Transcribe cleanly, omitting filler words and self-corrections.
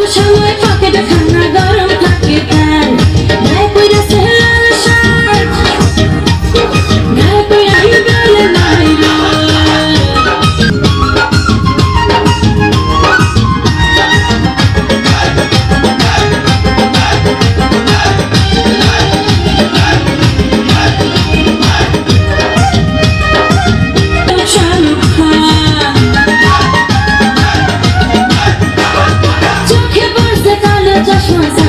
সময় পকেটে ঠান্ডা গরম থাকে তার গায়ে পড়েছে লাল শার্ট গায়ে পড়ে আমি বলে নাই চোখে পড়ছে কালো চশমা